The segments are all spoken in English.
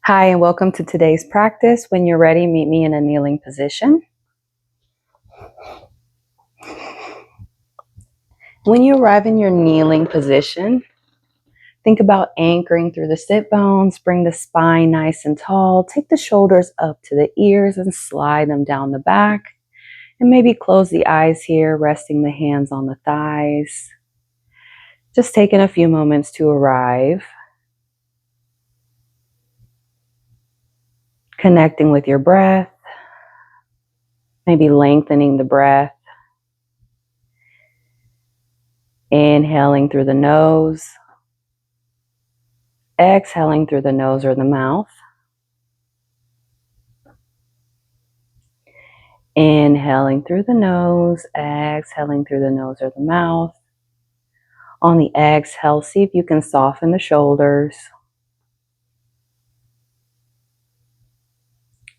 Hi, and welcome to today's practice. When you're ready, meet me in a kneeling position. When you arrive in your kneeling position, think about anchoring through the sit bones. Bring the spine nice and tall. Take the shoulders up to the ears and slide them down the back. And maybe close the eyes here, resting the hands on the thighs. Just taking a few moments to arrive. Connecting with your breath. Maybe lengthening the breath. Inhaling through the nose. Exhaling through the nose or the mouth. Inhaling through the nose, exhaling through the nose or the mouth. On the exhale, see if you can soften the shoulders.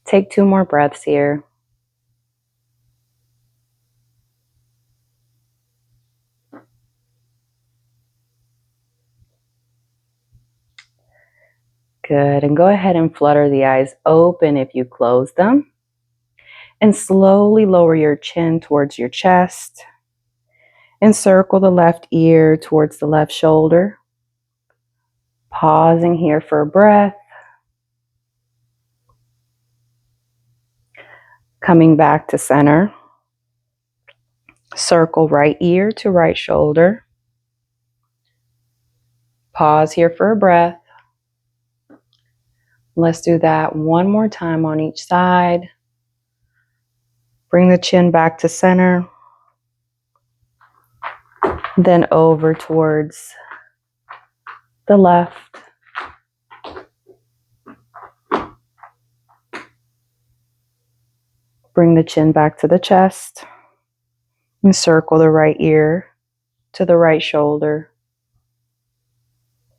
Take 2 more breaths here. Good, and go ahead and flutter the eyes open if you close them. And slowly lower your chin towards your chest. And circle the left ear towards the left shoulder. Pausing here for a breath. Coming back to center. Circle right ear to right shoulder. Pause here for a breath. Let's do that one more time on each side. Bring the chin back to center. Then over towards the left. Bring the chin back to the chest. And circle the right ear to the right shoulder.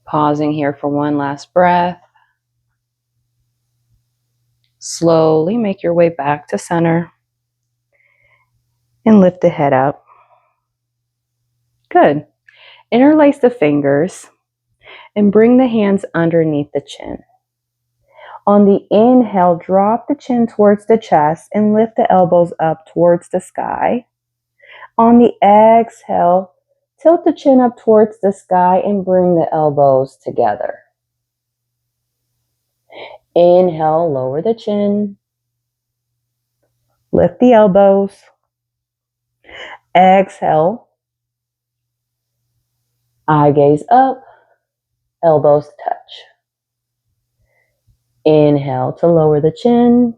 Pausing here for one last breath. Slowly make your way back to center. And lift the head up. Good. Interlace the fingers and bring the hands underneath the chin. On the inhale, drop the chin towards the chest and lift the elbows up towards the sky. On the exhale, tilt the chin up towards the sky and bring the elbows together. Inhale, lower the chin. Lift the elbows. Exhale. Eye gaze up. Elbows touch. Inhale to lower the chin.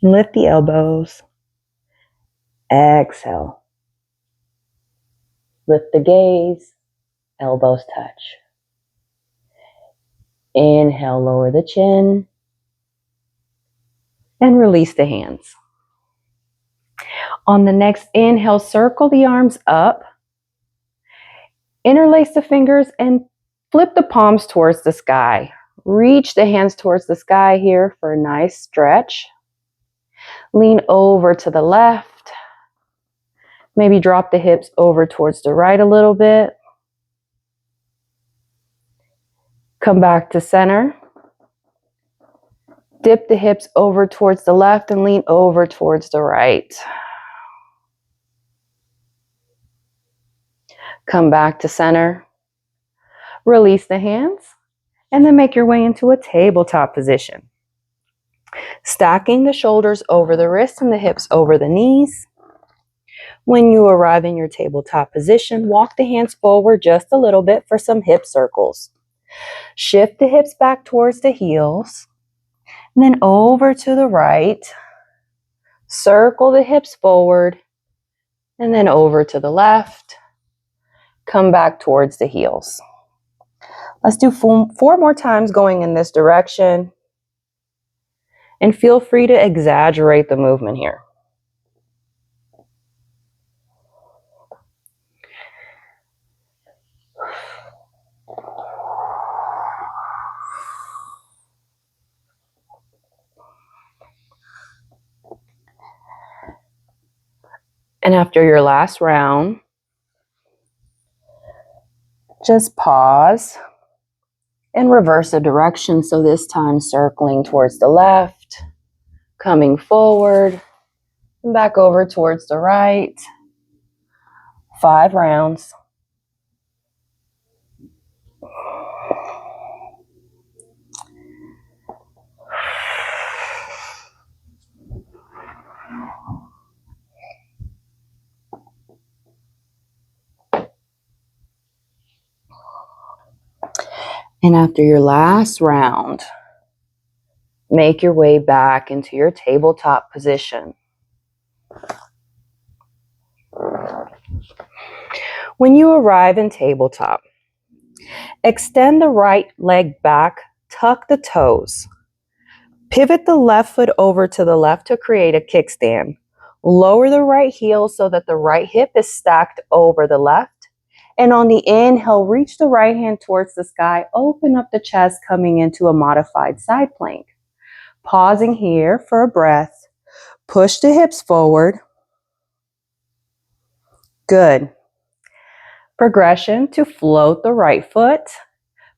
Lift the elbows. Exhale. Lift the gaze. Elbows touch. Inhale, lower the chin. And release the hands. On the next inhale, circle the arms up. Interlace the fingers and flip the palms towards the sky. Reach the hands towards the sky here for a nice stretch. Lean over to the left. Maybe drop the hips over towards the right a little bit. Come back to center. Dip the hips over towards the left and lean over towards the right. Come back to center. Release the hands and then make your way into a tabletop position. Stacking the shoulders over the wrists and the hips over the knees. When you arrive in your tabletop position, walk the hands forward just a little bit for some hip circles. Shift the hips back towards the heels. Then over to the right. Circle the hips forward. And then over to the left. Come back towards the heels. Let's do 4 more times going in this direction. And feel free to exaggerate the movement here. And after your last round, just pause And reverse the direction. So this time circling towards the left, coming forward, and back over towards the right. 5 rounds. And after your last round, make your way back into your tabletop position. When you arrive in tabletop, extend the right leg back, tuck the toes. Pivot the left foot over to the left to create a kickstand. Lower the right heel so that the right hip is stacked over the left. And on the inhale, reach the right hand towards the sky. Open up the chest, coming into a modified side plank. Pausing here for a breath. Push the hips forward. Good. Progression to float the right foot.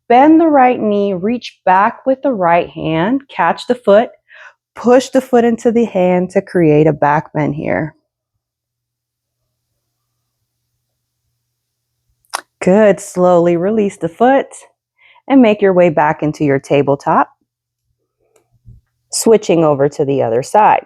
Bend the right knee, reach back with the right hand, catch the foot, push the foot into the hand to create a back bend here. Good. Slowly release the foot and make your way back into your tabletop. Switching over to the other side.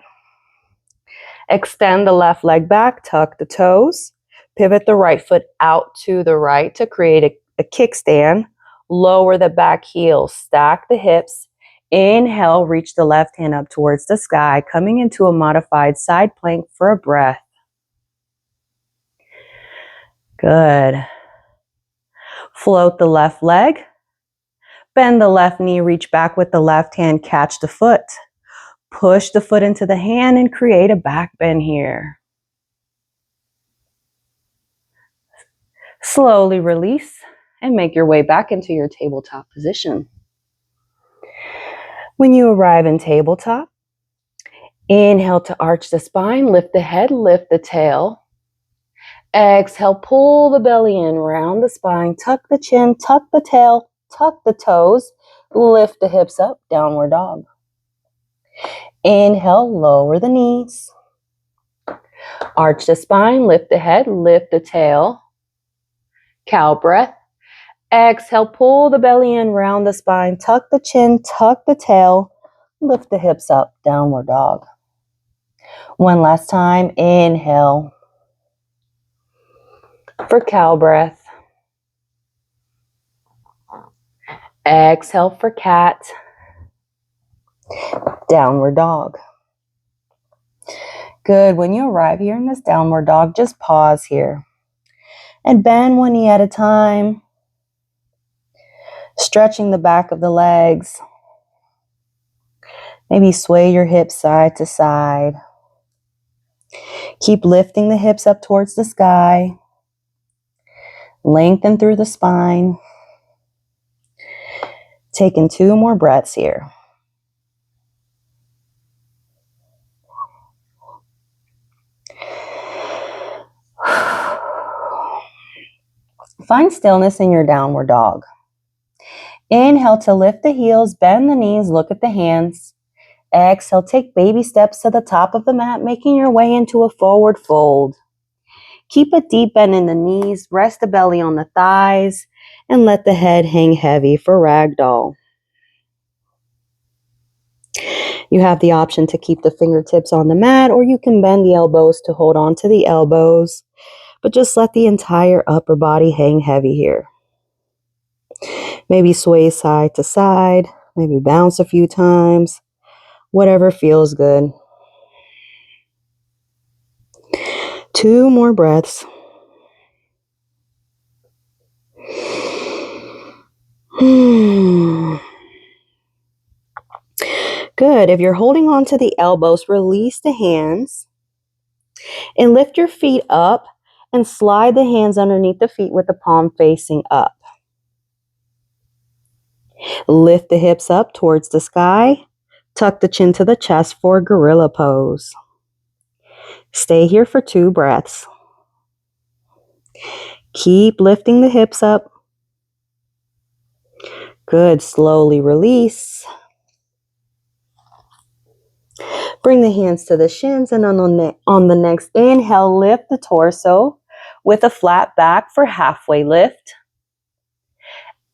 Extend the left leg back, tuck the toes, pivot the right foot out to the right to create a kickstand. Lower the back heel, stack the hips. Inhale, reach the left hand up towards the sky, coming into a modified side plank for a breath. Good. Float the left leg. Bend the left knee, reach back with the left hand, catch the foot. Push the foot into the hand and create a back bend here. Slowly release and make your way back into your tabletop position. When you arrive in tabletop, inhale to arch the spine, lift the head, lift the tail. Exhale, pull the belly in, round the spine, tuck the chin, tuck the tail, tuck the toes, lift the hips up, downward dog. Inhale, lower the knees. Arch the spine, lift the head, lift the tail. Cow breath. Exhale, pull the belly in, round the spine, tuck the chin, tuck the tail, lift the hips up, downward dog. One last time, inhale for cow breath. Exhale for cat, downward dog. Good. When you arrive here in this downward dog, just pause here and bend one knee at a time, stretching the back of the legs. Maybe sway your hips side to side. Keep lifting the hips up towards the sky. Lengthen through the spine. Taking 2 more breaths here. Find stillness in your downward dog. Inhale to lift the heels, bend the knees, look at the hands. Exhale, take baby steps to the top of the mat, making your way into a forward fold. Keep a deep bend in the knees, rest the belly on the thighs, and let the head hang heavy for ragdoll. You have the option to keep the fingertips on the mat, or you can bend the elbows to hold on to the elbows, but just let the entire upper body hang heavy here. Maybe sway side to side, maybe bounce a few times, whatever feels good. 2 more breaths. Good. If you're holding on to the elbows, release the hands and lift your feet up and slide the hands underneath the feet with the palm facing up. Lift the hips up towards the sky. Tuck the chin to the chest for gorilla pose. Stay here for 2 breaths. Keep lifting the hips up. Good. Slowly release. Bring the hands to the shins, and on the next inhale, lift the torso with a flat back for halfway lift.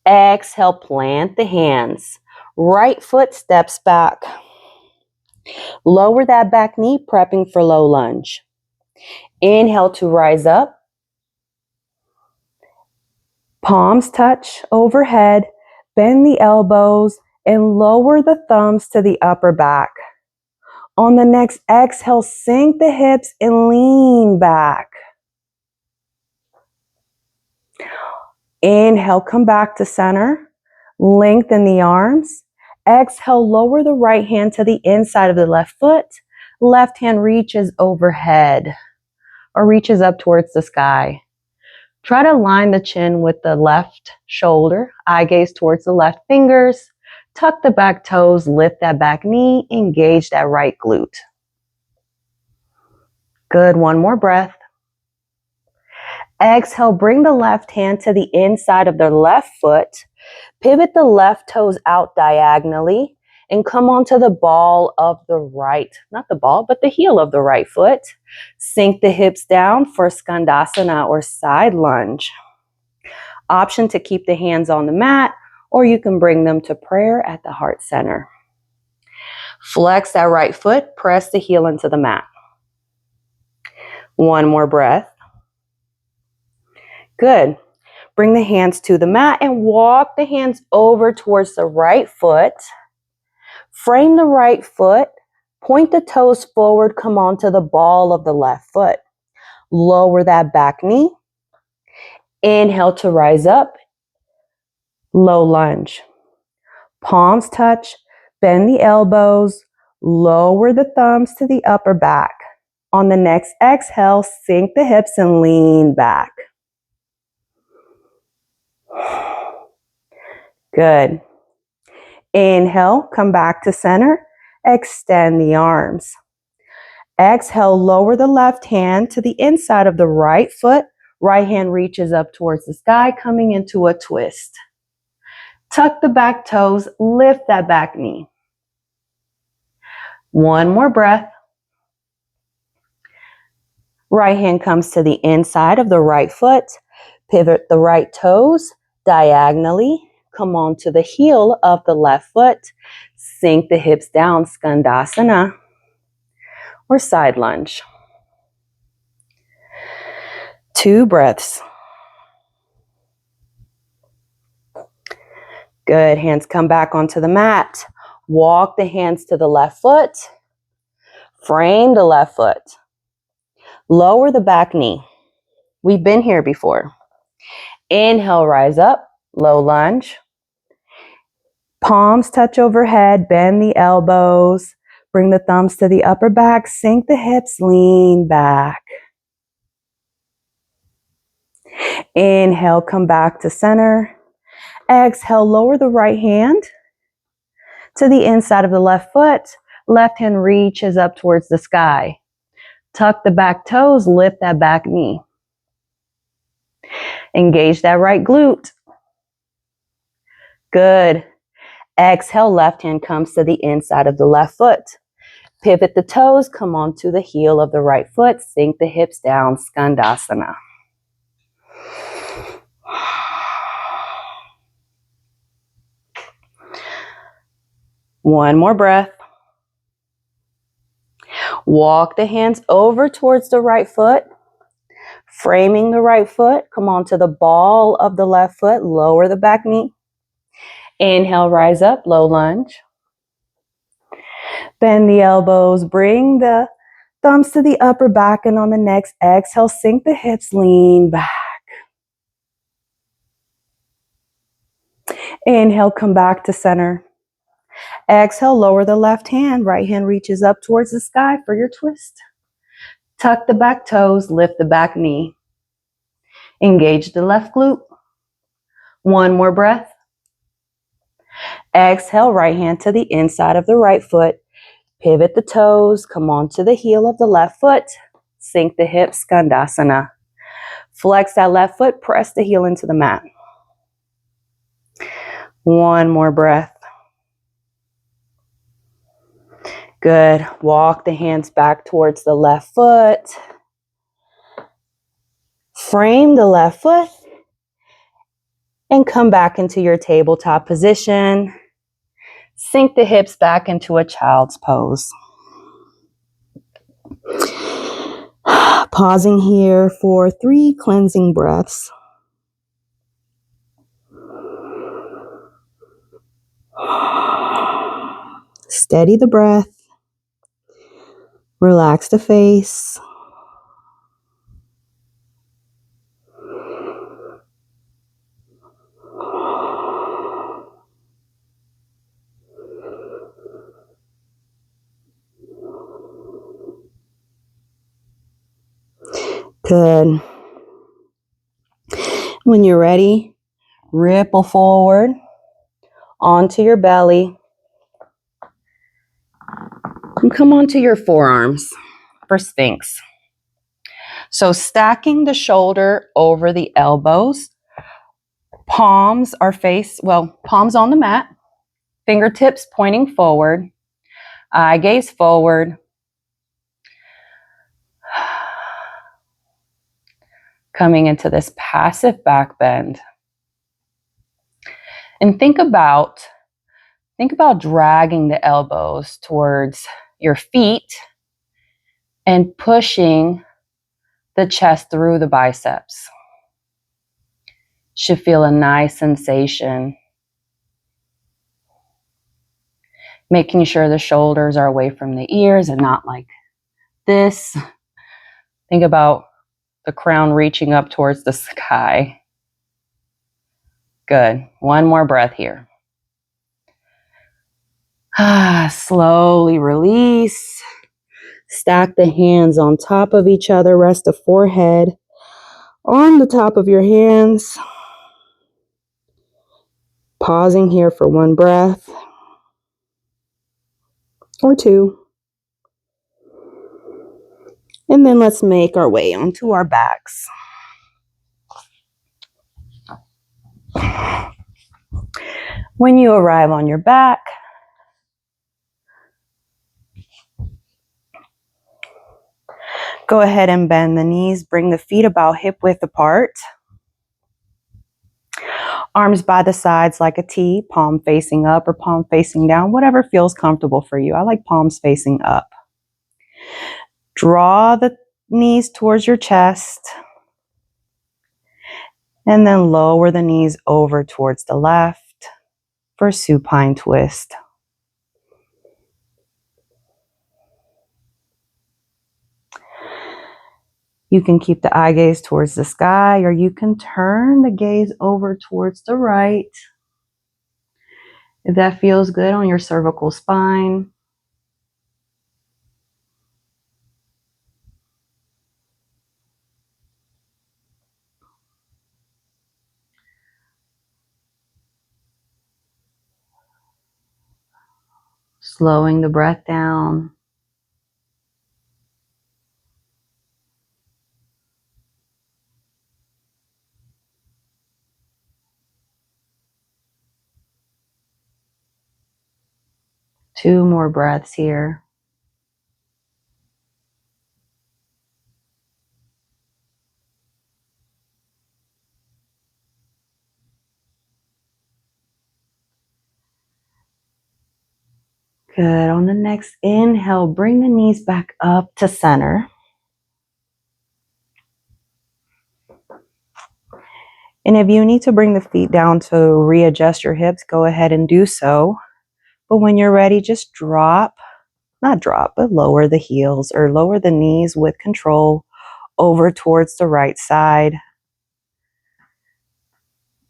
Exhale, plant the hands. Right foot steps back. Lower that back knee, prepping for low lunge. Inhale to rise up. Palms touch overhead. Bend the elbows and lower the thumbs to the upper back. On the next exhale, sink the hips and lean back. Inhale, come back to center. Lengthen the arms. Exhale, lower the right hand to the inside of the left foot. Left hand reaches overhead or reaches up towards the sky. Try to line the chin with the left shoulder. Eye gaze towards the left fingers. Tuck the back toes, lift that back knee, engage that right glute. Good, one more breath. Exhale, bring the left hand to the inside of the left foot. Pivot the left toes out diagonally and come onto the ball of the right, not the ball, but the heel of the right foot. Sink the hips down for Skandasana or side lunge. Option to keep the hands on the mat, or you can bring them to prayer at the heart center. Flex that right foot, press the heel into the mat. One more breath. Good. Bring the hands to the mat and walk the hands over towards the right foot. Frame the right foot. Point the toes forward. Come onto the ball of the left foot. Lower that back knee. Inhale to rise up. Low lunge. Palms touch. Bend the elbows. Lower the thumbs to the upper back. On the next exhale, sink the hips and lean back. Good. Inhale, come back to center. Extend the arms. Exhale, lower the left hand to the inside of the right foot. Right hand reaches up towards the sky, coming into a twist. Tuck the back toes, lift that back knee. One more breath. Right hand comes to the inside of the right foot. Pivot the right toes diagonally. Come on to the heel of the left foot. Sink the hips down, Skandasana or side lunge. 2 breaths. Good. Hands come back onto the mat. Walk the hands to the left foot. Frame the left foot. Lower the back knee. We've been here before. Inhale, rise up. Low lunge. Palms touch overhead. Bend the elbows. Bring the thumbs to the upper back. Sink the hips. Lean back. Inhale, come back to center. Exhale, lower the right hand to the inside of the left foot. Left hand reaches up towards the sky. Tuck the back toes, lift that back knee. Engage that right glute. Good. Exhale, left hand comes to the inside of the left foot. Pivot the toes, come onto the heel of the right foot. Sink the hips down, Skandasana. One more breath. Walk the hands over towards the right foot. Framing the right foot. Come onto the ball of the left foot. Lower the back knee. Inhale, rise up, low lunge. Bend the elbows. Bring the thumbs to the upper back. And on the next exhale, sink the hips, lean back. Inhale, come back to center. Exhale, lower the left hand. Right hand reaches up towards the sky for your twist. Tuck the back toes, lift the back knee. Engage the left glute. One more breath. Exhale, right hand to the inside of the right foot. Pivot the toes, come onto the heel of the left foot. Sink the hips, Skandasana. Flex that left foot, press the heel into the mat. One more breath. Good. Walk the hands back towards the left foot. Frame the left foot and come back into your tabletop position. Sink the hips back into a child's pose. Pausing here for 3 cleansing breaths. Steady the breath. Relax the face. Good. When you're ready, ripple forward onto your belly. And come onto your forearms for Sphinx. So stacking the shoulder over the elbows. Palms on the mat. Fingertips pointing forward. Eye gaze forward. Coming into this passive back bend. And think about dragging the elbows towards your feet and pushing the chest through the biceps. Should feel a nice sensation. Making sure the shoulders are away from the ears and not like this. Think about the crown reaching up towards the sky. Good. One more breath here. Slowly release. Stack the hands on top of each other. Rest the forehead on the top of your hands. Pausing here for 1 breath or 2. And then let's make our way onto our backs. When you arrive on your back, go ahead and bend the knees. Bring the feet about hip width apart. Arms by the sides like a T, palm facing up or palm facing down, whatever feels comfortable for you. I like palms facing up. Draw the knees towards your chest. And then lower the knees over towards the left for Supine Twist. You can keep the eye gaze towards the sky, or you can turn the gaze over towards the right. If that feels good on your cervical spine. Slowing the breath down. Two more breaths here. Good. On the next inhale, bring the knees back up to center. And if you need to bring the feet down to readjust your hips, go ahead and do so. But when you're ready, just lower the heels or lower the knees with control over towards the right side.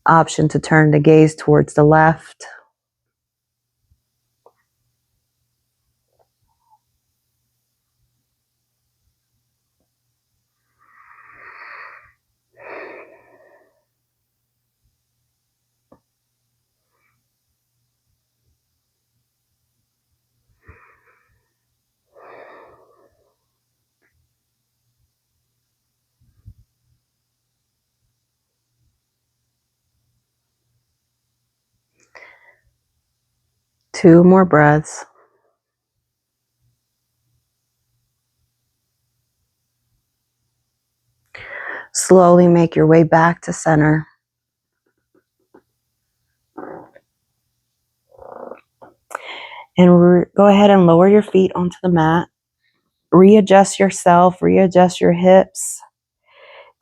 Option to turn the gaze towards the left. 2 more breaths. Slowly make your way back to center. And go ahead and lower your feet onto the mat. Readjust yourself, readjust your hips.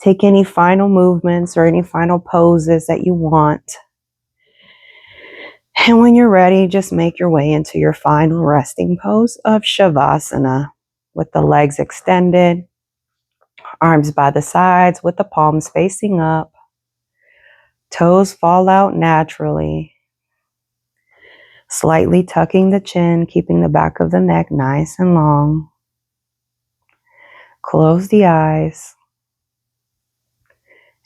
Take any final movements or any final poses that you want. And when you're ready, just make your way into your final resting pose of Shavasana with the legs extended, arms by the sides with the palms facing up. Toes fall out naturally. Slightly tucking the chin, keeping the back of the neck nice and long. Close the eyes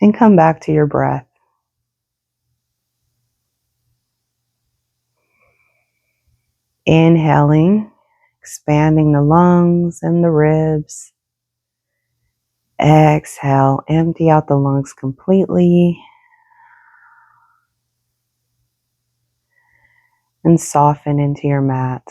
and come back to your breath. Inhaling, expanding the lungs and the ribs. Exhale, empty out the lungs completely. And soften into your mat.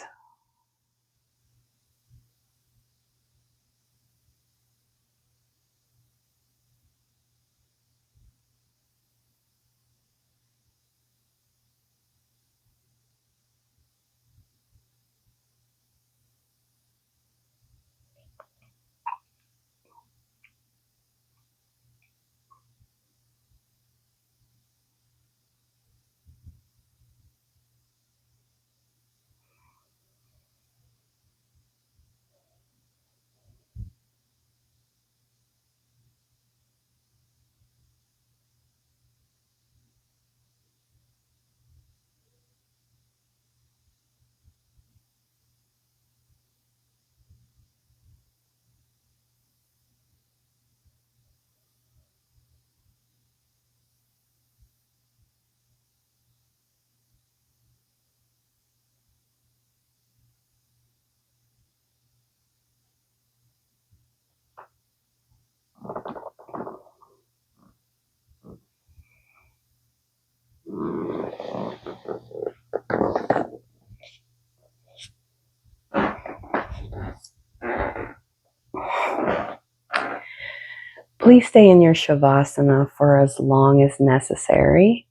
Please stay in your Shavasana for as long as necessary.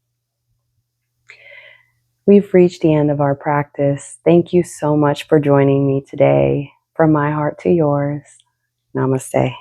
We've reached the end of our practice. Thank you so much for joining me today. From my heart to yours, namaste.